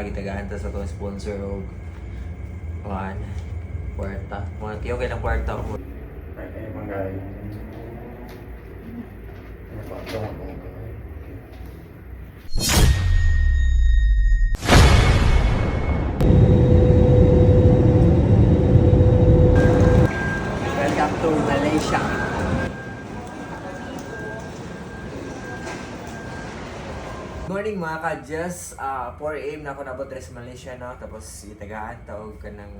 Gitagaan ta sa itong sponsor o kwarta. Mga kiyo kayo ng kwarta o. Ay, manggay. Ano ba? Ito nga mga Welcome to Malaysia. Morning mga ka-Jess, 4 AM na ako nabot sa Malaysia na. Tapos itagaan tawag ka ng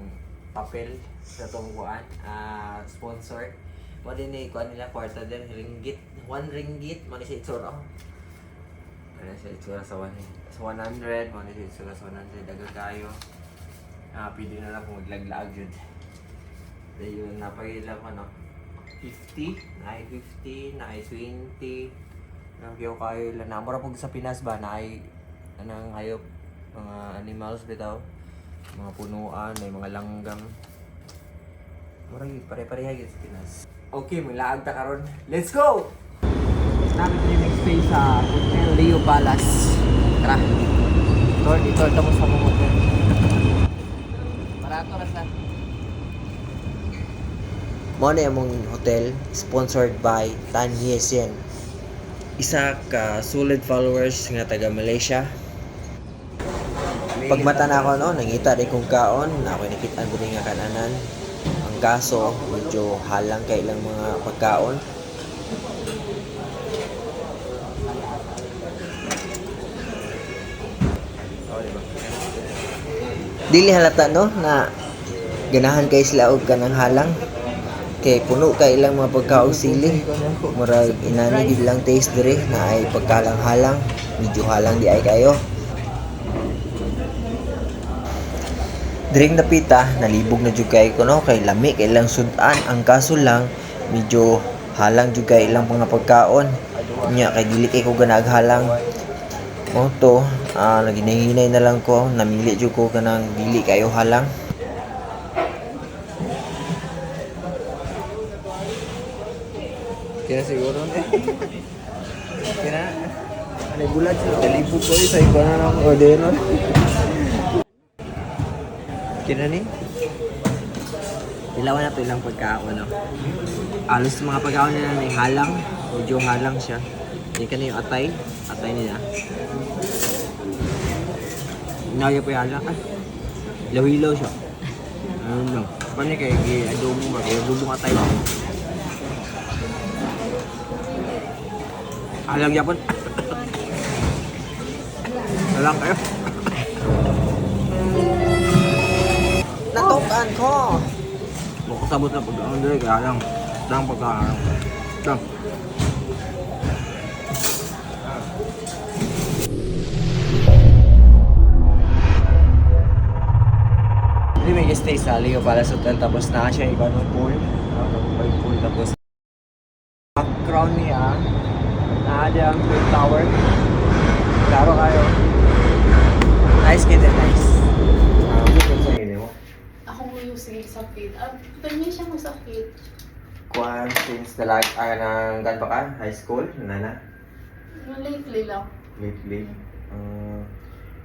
papel sa itong kuan, sponsor. Mo din ni kuan nila kwarta din ringgit, 1 ringgit mo ni sa itsura. Ano sa itsura sa 100, mo ni sa itsura sa 100 daga kayo. Pwede na lang kung maglaglaag yun. Ayun, napagila ko ano, 50, na 50, na 20. Nagyo kayo lang. Namura po sa Pinas ba na ay anang hayop, mga animals bitaw, mga punuan, may mga langgam. Murag pare-pareha gyud sa Pinas. Okay, maglaag ta karon. Let's go. Namin dreaming stay sa Hotel Leo Palace. Tara. Dito mo sa mga hotel. Barato ra sa. Mo na among hotel sponsored by Tan Hiesen. Isa ka solid followers nga taga Malaysia. Pagmata na ako no, nangita rin kong kaon, ako nakita din nga kananan. Ang kaso, medyo halang kay ilang mga pagkaon. Dili halata no na ganahan kay sila og kanang halang. Kay puno kay ilang mga pagkaog sili. Murag inani gid lang taste dire na ay pagkalang-halang, medyo halang di ay kayo. Diring napita, nalibog na jud kay ko no, kay lami kay ilang sudan. Ang kaso lang medyo halang jud kay ilang mga pagkaon. Nya kay dili kay ko ganaghalang. Mo to, naginahinay na lang ko, namili jud ko kanang dili kayo halang. Kaya siguro kaya ano bulat siya dalibog ko sa iba na ng order kaya ni ilawan na to ilang pagkaon no? Alos mga pagkaon nila may halang, medyo halang siya. Hindi ka na yung atay nila inaya po yung halang law-ilaw siya ano lang paano kaya adobo atay mo halang yapon. Halang kayo. Natukan ko. Makasabot na pagkaon dito kaya halang. Dang pagkaon. Dang. Hindi may stay sa Leo Palace Hotel tapos na siya ikaw ng pool. Pool tapos background niya. Ada ang Twin Tower. Klaro kayo. Nice kid and nice. Ako mo yung sakit. Pwede siya masakit. Kuan since ng gan pa ka? High school? Nana? Lately lang. Lately?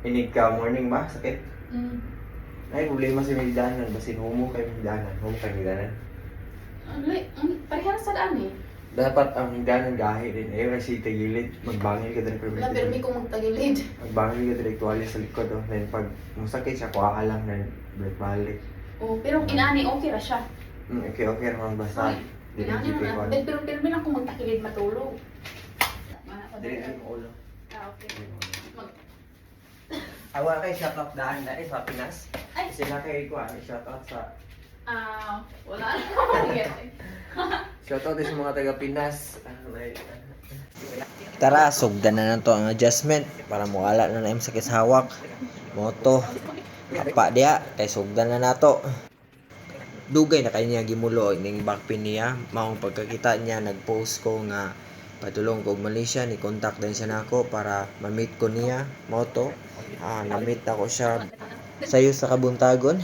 Inig ka morning ba? Sakit? Ay, problema sa Mildanan. Basin homo kay Mildanan. Homo kay Mildanan. Parehara sa daan eh. Dapat ang Mildanan gahi rin. Eh, kasi tagilid. Magbangil ka din. Wala, pero may kong magtagilid. Magbangil ka din tuwalya sa likod. Oh. Then pag masakit siya, kuha ka lang. Then balik. Oh, pero inaani okay ra siya. Okay naman basta. Inaani naman. Pero may lang kong magtagilid matulog. Dili ang ulo. Okay. Awa kay shoutout daan na sa Pinas. Ay! Sila kay ko shoutout sa Wala naman yan. shoutout din sa mga taga Pinas. Tara, sugdan na to ang adjustment para mawala na im sakit sa hawak. Moto. Apa dia kay sugdan na nato. Dugay na kay niya gimulo ning backpin niya. Maong pagkakita niya nagpost ko nga patulong ko Malaysia ni contact din siya nako para ma-meet ko niya moto. Na-meet ako siya sayo sa Kabuntagon.